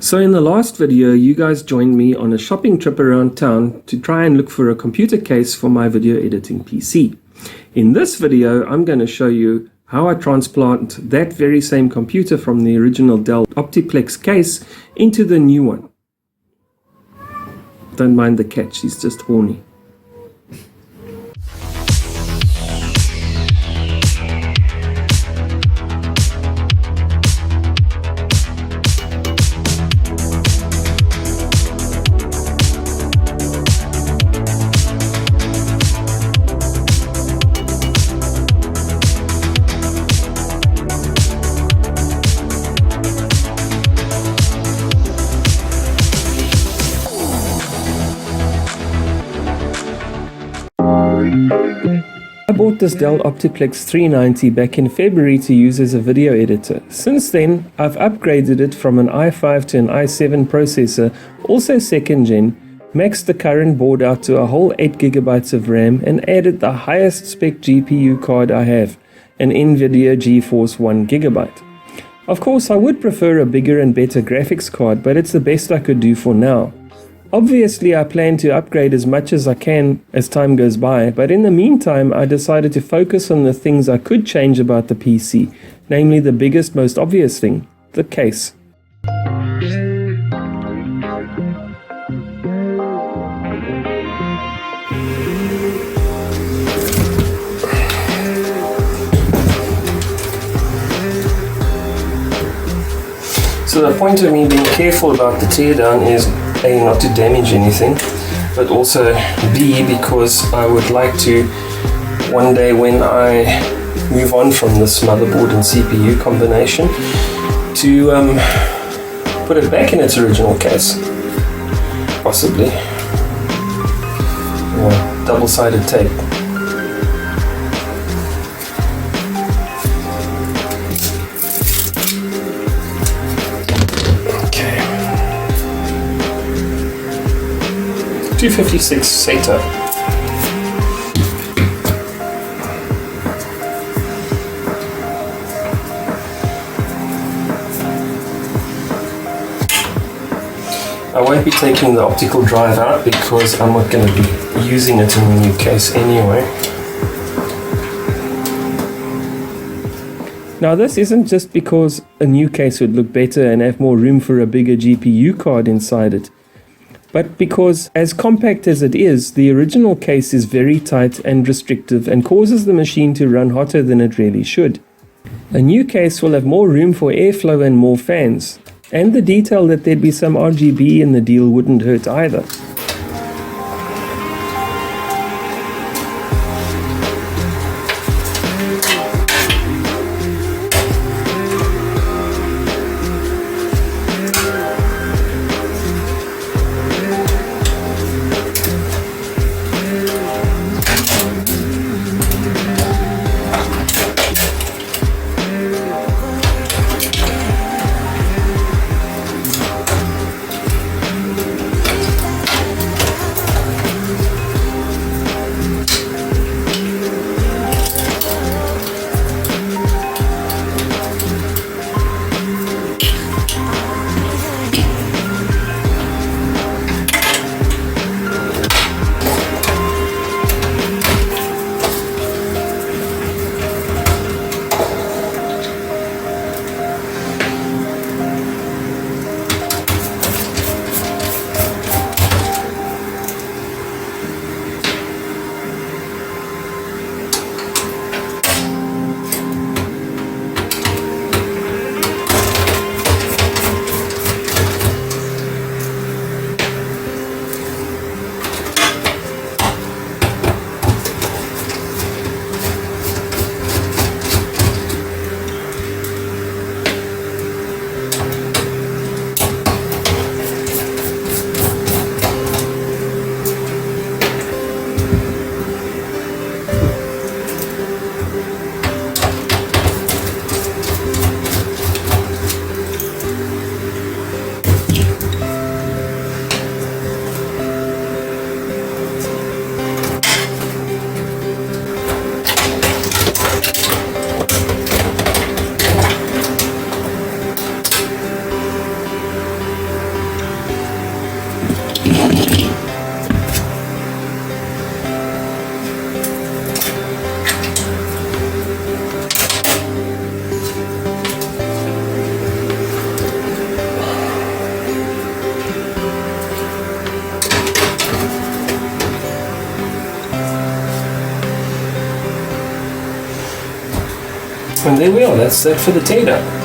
So in the last video, you guys joined me on a shopping trip around town to try and look for a computer case for my video editing PC. In this video, I'm going to show you how I transplant that very same computer from the original Dell Optiplex case into the new one. Don't mind the cat, she's just horny. I bought this Dell Optiplex 390 back in February to use as a video editor. Since then, I've upgraded it from an i5 to an i7 processor, also second gen, maxed the current board out to a whole 8GB of RAM and added the highest spec GPU card I have, an Nvidia Geforce 1GB. Of course, I would prefer a bigger and better graphics card, but it's the best I could do for now. Obviously, I plan to upgrade as much as I can as time goes by, but in the meantime, I decided to focus on the things I could change about the PC, namely the biggest, most obvious thing, the case. So the point of me being careful about the teardown is A, not to damage anything, but also B, because I would like to, one day when I move on from this motherboard and CPU combination, to put it back in its original case, possibly, or double-sided tape. Okay. 256 SATA. I won't be taking the optical drive out because I'm not going to be using it in the new case anyway. Now this isn't just because a new case would look better and have more room for a bigger GPU card inside it, but because, as compact as it is, the original case is very tight and restrictive and causes the machine to run hotter than it really should. A new case will have more room for airflow and more fans, and the detail that there'd be some RGB in the deal wouldn't hurt either. And there we are, that's that for the teardown.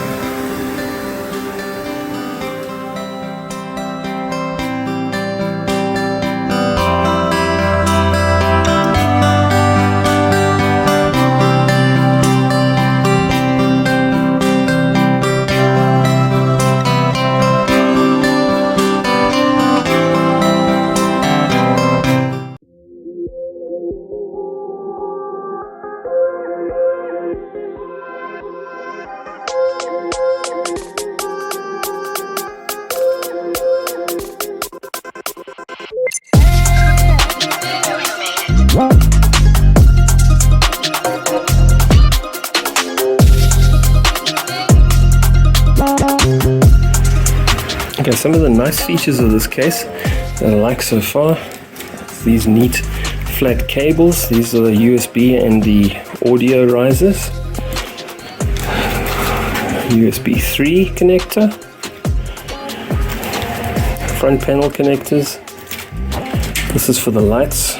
Okay, some of the nice features of this case that I like so far, these neat flat cables. These are the USB and the audio risers. USB 3 connector, front panel connectors. This is for the lights.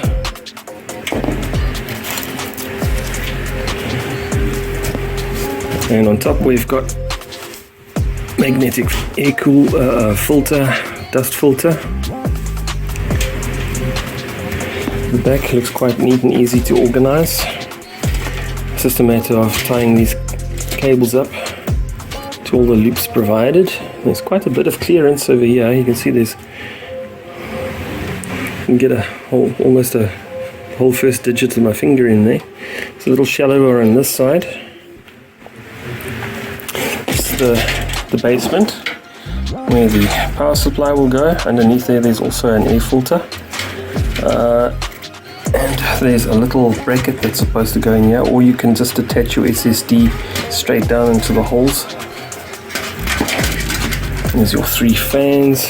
And on top we've got magnetic air filter, dust filter. The back looks quite neat and easy to organize. It's just a matter of tying these cables up to all the loops provided. There's quite a bit of clearance over here. You can see you can get almost a whole first digit of my finger in there. It's a little shallower on this side. It's the basement where the power supply will go. Underneath there's also an air filter, and there's a little bracket that's supposed to go in here, or you can just attach your SSD straight down into the holes. There's your 3 fans.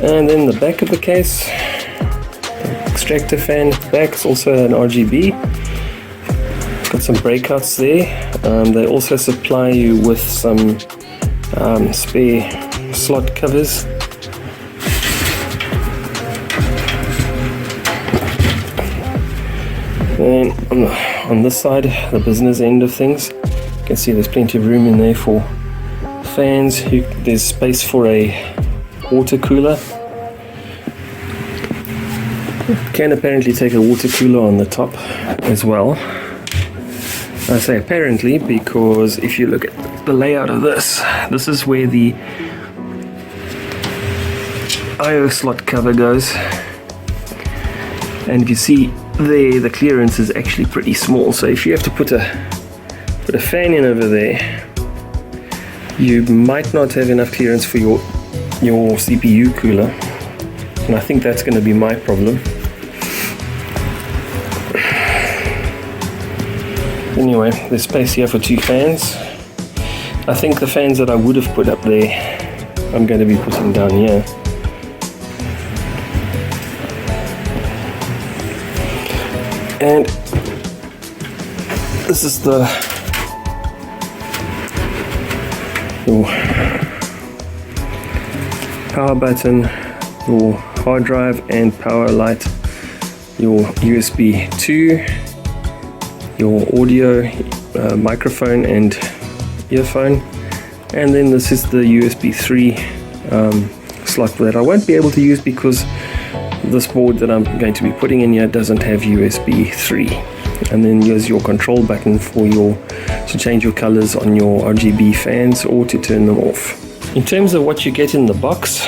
And then the back of the case, the extractor fan at the back is also an RGB. Got some breakouts there. They also supply you with some spare slot covers. Then on this side, the business end of things, you can see there's plenty of room in there for fans. There's space for a water cooler. You can apparently take a water cooler on the top as well. I say apparently because if you look at the layout of this is where the IO slot cover goes, and if you see there, the clearance is actually pretty small. So if you have to put a fan in over there, you might not have enough clearance for your CPU cooler, and I think that's going to be my problem. Anyway, there's space here for 2 fans. I think the fans that I would have put up there, I'm going to be putting down here. And this is your power button, your hard drive and power light, your USB 2, your audio, microphone and earphone, and then this is the USB 3 slot that I won't be able to use because this board that I'm going to be putting in here doesn't have USB 3. And then here's your control button to change your colors on your RGB fans or to turn them off. In terms of what you get in the box,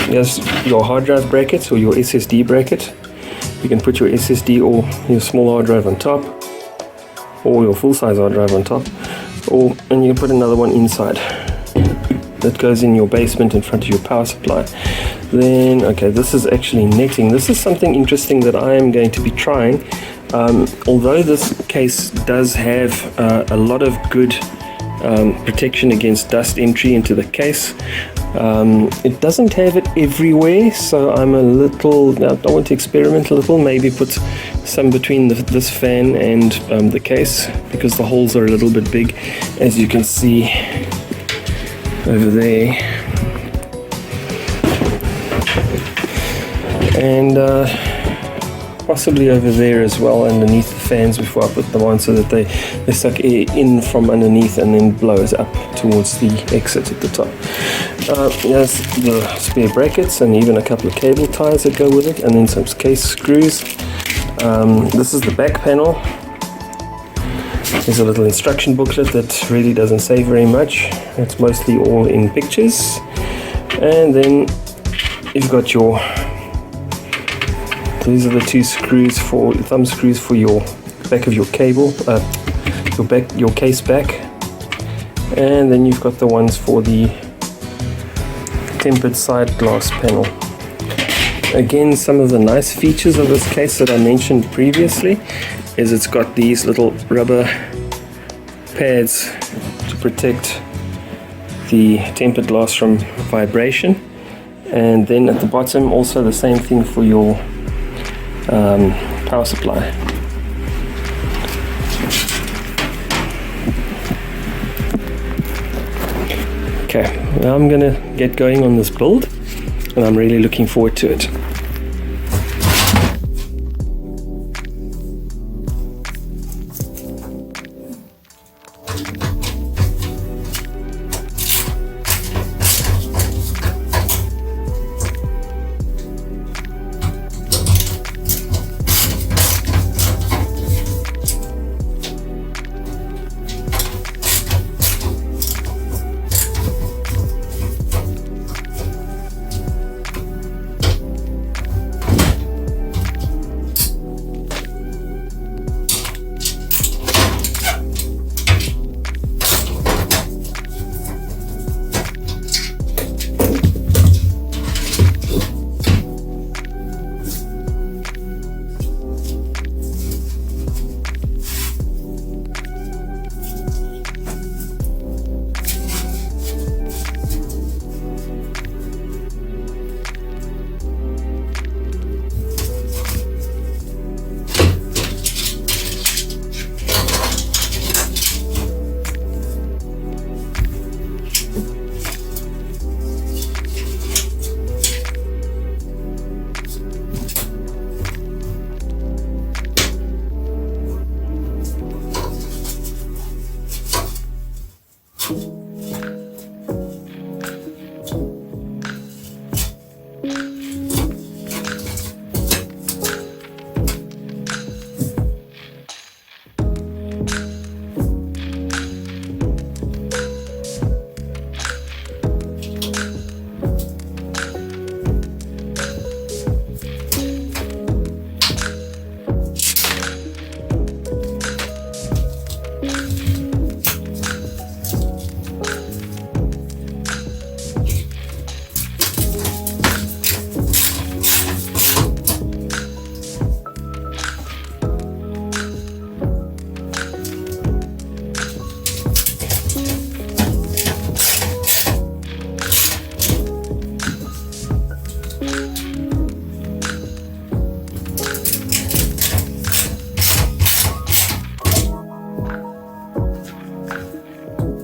here's your hard drive bracket or your SSD bracket. You can put your SSD or your small hard drive on top, or your full-size hard drive on top, and you can put another one inside that goes in your basement in front of your power supply. Then, okay, this is actually netting. This is something interesting that I am going to be trying. Although this case does have a lot of good protection against dust entry into the case, it doesn't have it everywhere, so I want to experiment a little, maybe put some between this fan and the case, because the holes are a little bit big, as you can see over there. And possibly over there as well, underneath the fans before I put them on, so that they suck air in from underneath and then blows up towards the exit at the top. Here's the spare brackets and even a couple of cable ties that go with it, and then some case screws. This is the back panel. There's a little instruction booklet that really doesn't say very much. It's mostly all in pictures. And then you've got your, these are the two screws for thumb screws for your back of your cable, your case back. And then you've got the ones for the tempered side glass panel. Again, some of the nice features of this case that I mentioned previously is it's got these little rubber pads to protect the tempered glass from vibration, and then at the bottom also the same thing for your power supply. Okay, now I'm gonna get going on this build, and I'm really looking forward to it.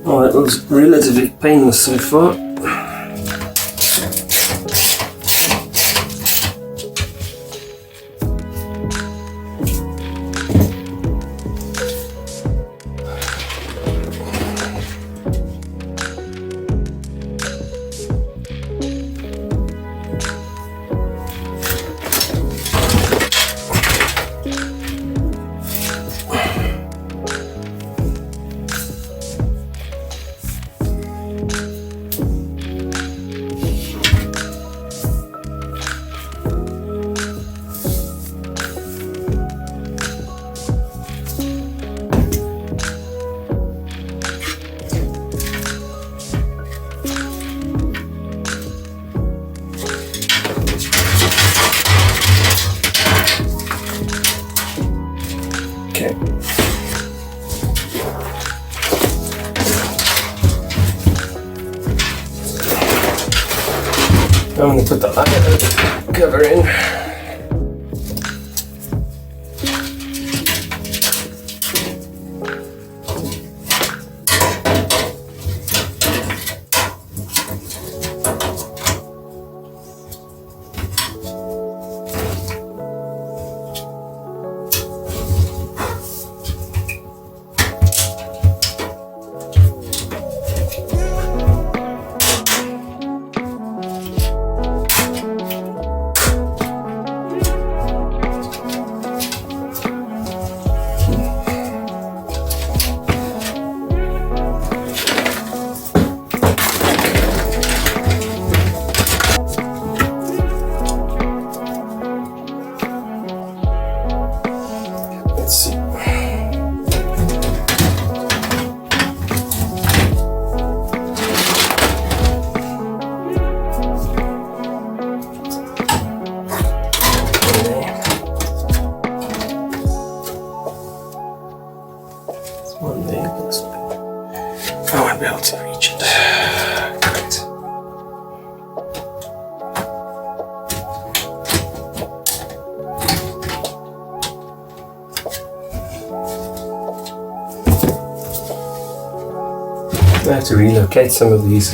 Oh, it looks relatively painless so far. I'm going to put the iron cover in. this way. I won't be able to reach it. Great. I have to relocate some of these.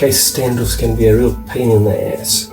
Case standoffs can be a real pain in the ass.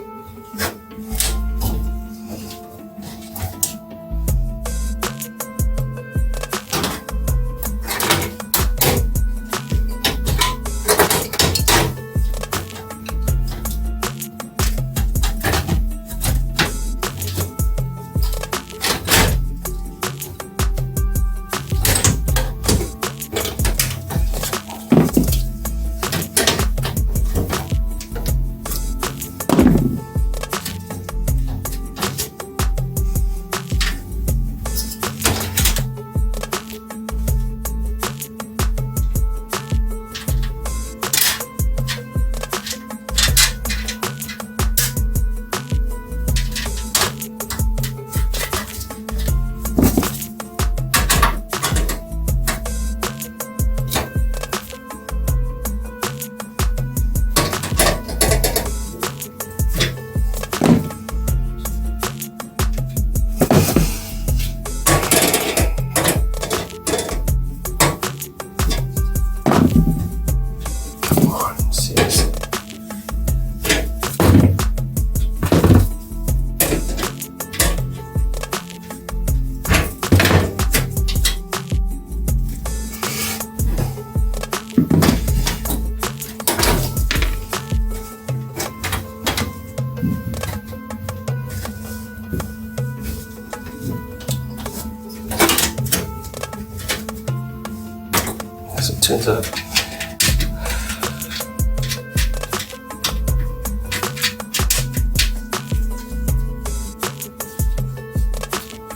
As it turns out,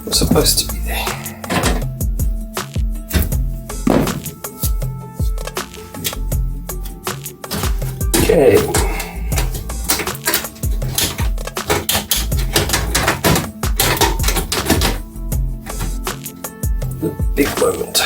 it's supposed to be there. Okay. The big moment.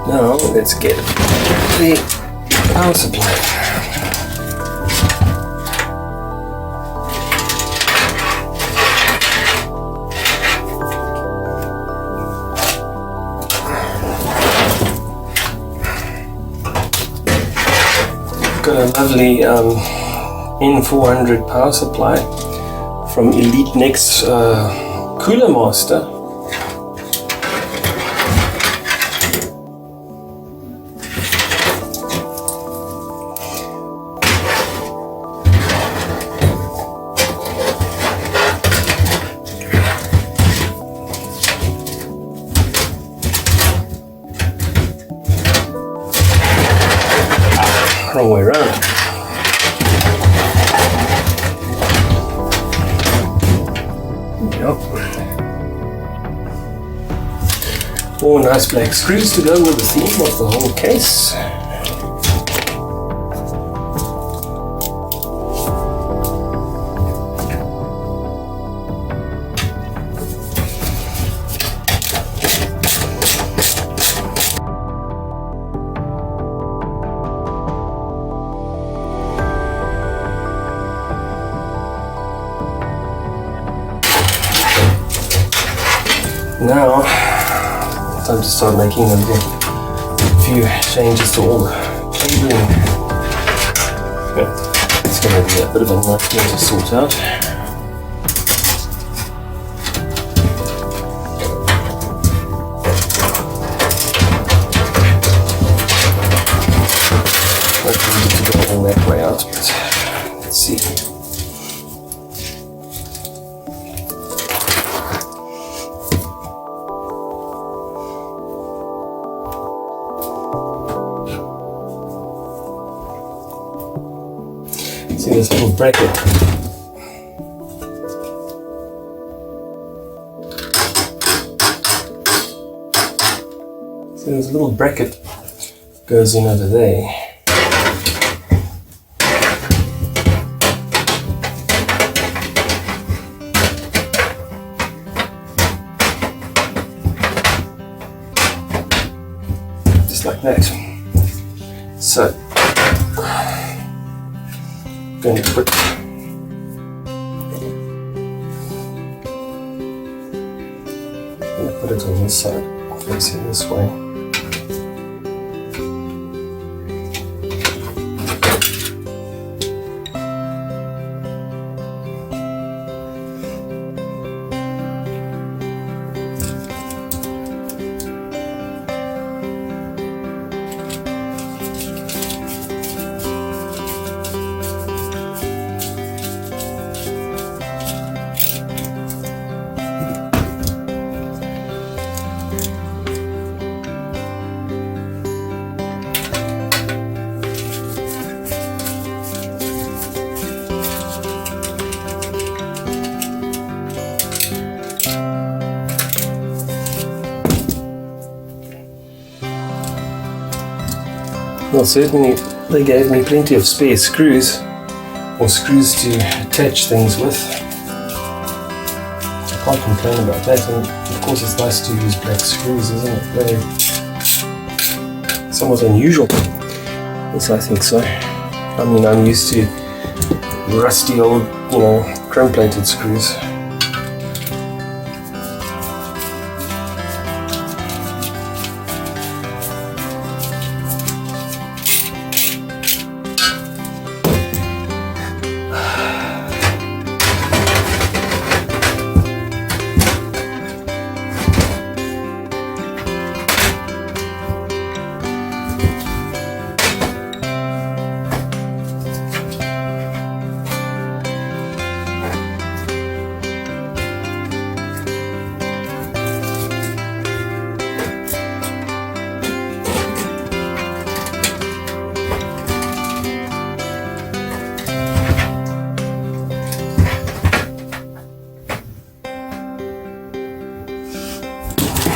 Now let's get the power supply. got a lovely N400 power supply from Elite Next Cooler Master. Wrong way around. Yep. Four nice black screws to go with the theme of the whole case. Now, time to start making a few changes to all the cabling. Yeah, it's going to be a bit of a nightmare to sort out. Not easy to go all that way out, but let's see. See this little bracket. See this little bracket goes in over there. Just like that. So going to put it on this side, facing this way. Well, certainly they gave me plenty of spare screws, or screws to attach things with. I can't complain about that, and of course it's nice to use black screws, isn't it? They're somewhat unusual. Yes, I think so. I mean, I'm used to rusty old, chrome-plated screws.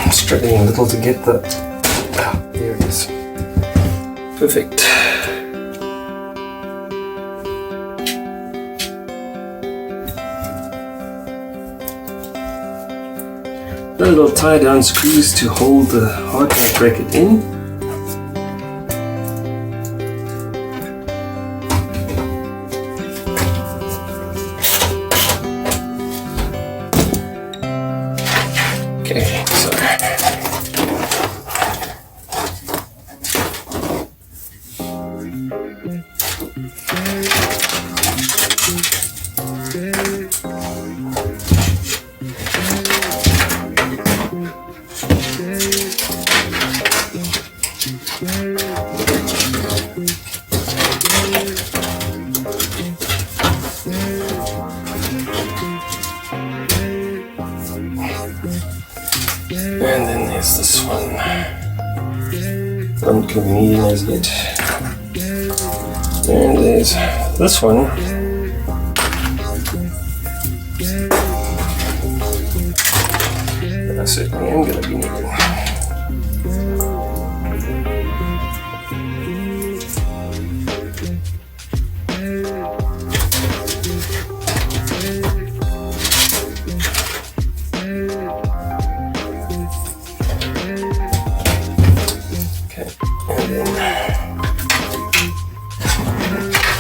Struggling a little to get the... there it is. Perfect. Little tie down screws to hold the hard drive bracket in. Okay, so And then there's this one. Not going to be needing those yet. And there's this one. That I certainly am going to be needing.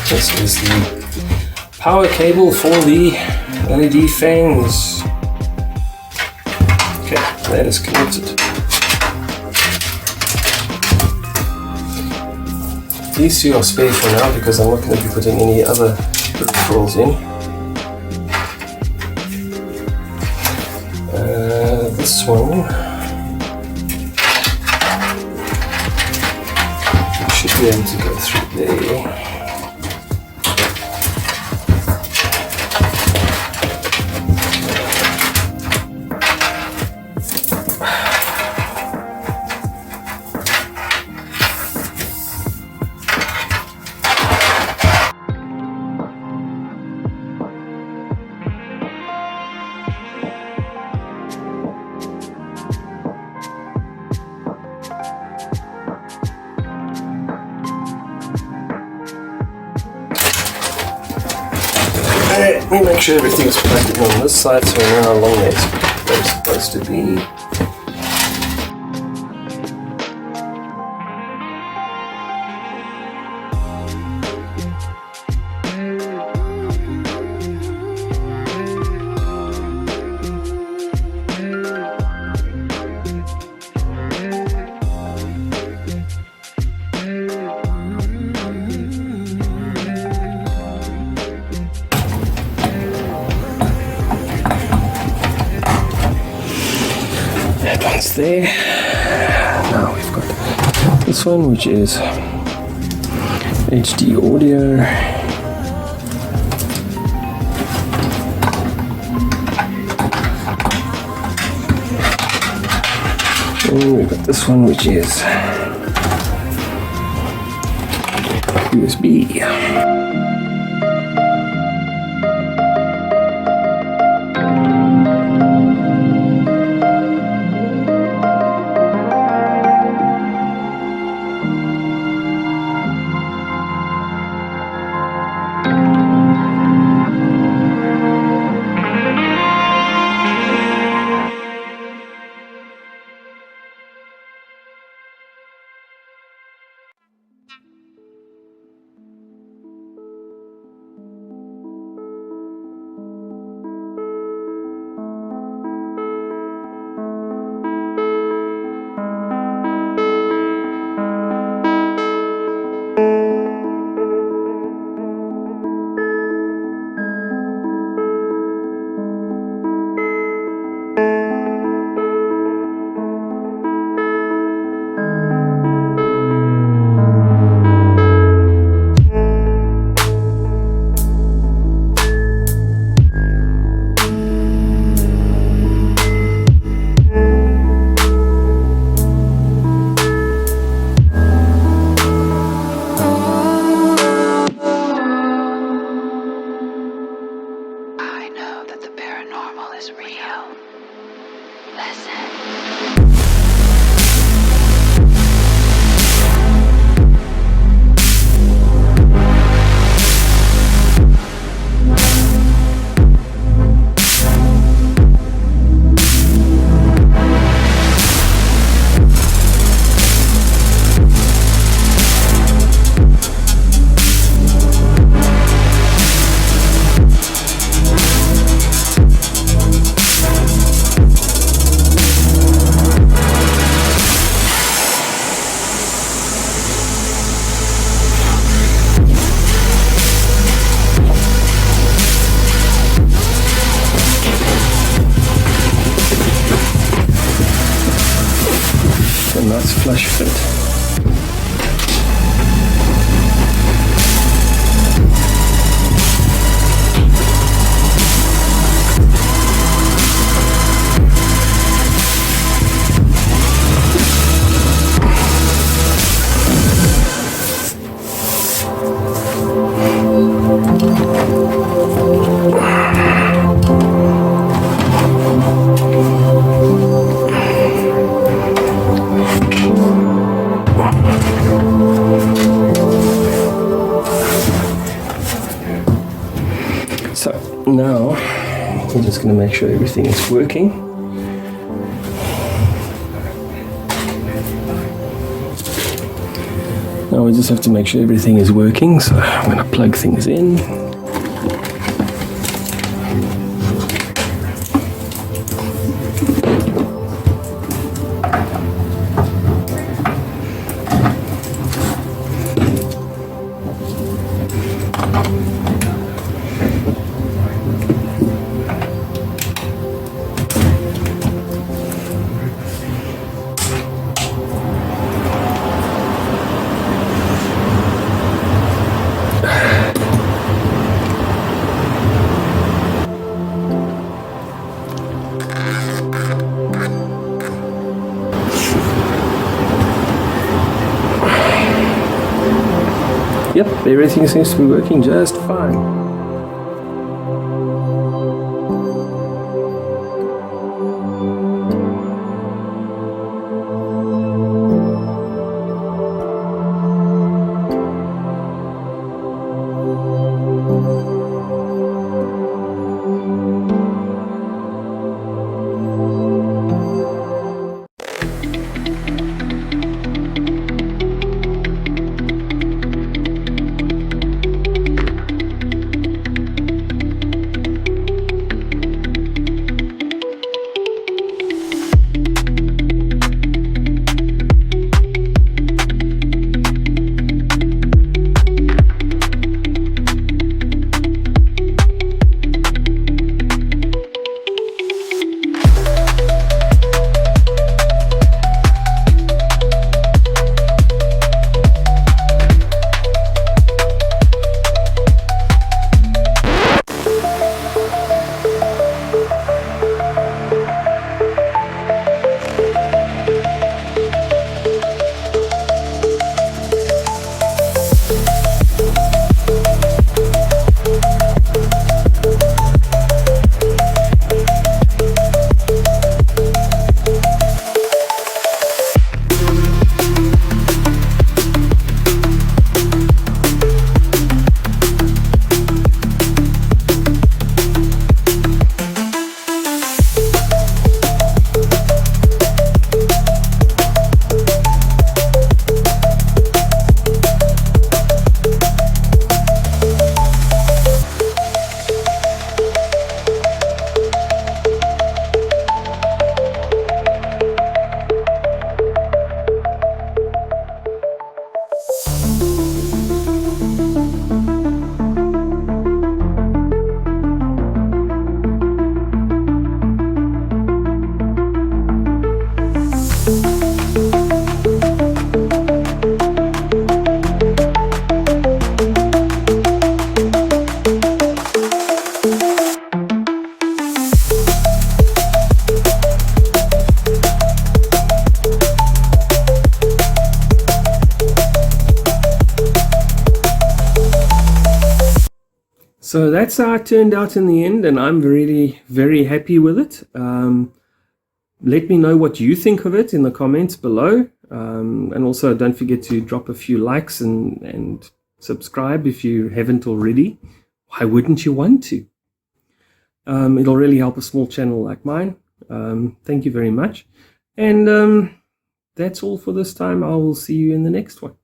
This is the power cable for the LED fans. Okay, that is connected. These two are spare for now because I'm not going to be putting any other peripherals in. This one should be able to go through there. Let me make sure everything's plugged in on this side so I know how long they're supposed to be. That one's there. Now we've got this one, which is HD audio. And we've got this one, which is USB. Nice flush fit. I'm just going to make sure everything is working. Now we just have to make sure everything is working, so I'm going to plug things in. Yep, everything seems to be working just fine. So that's how it turned out in the end, and I'm really very happy with it. Let me know what you think of it in the comments below, and also don't forget to drop a few likes and subscribe if you haven't already. Why wouldn't you want to? It'll really help a small channel like mine. Thank you very much, and that's all for this time. I will see you in the next one.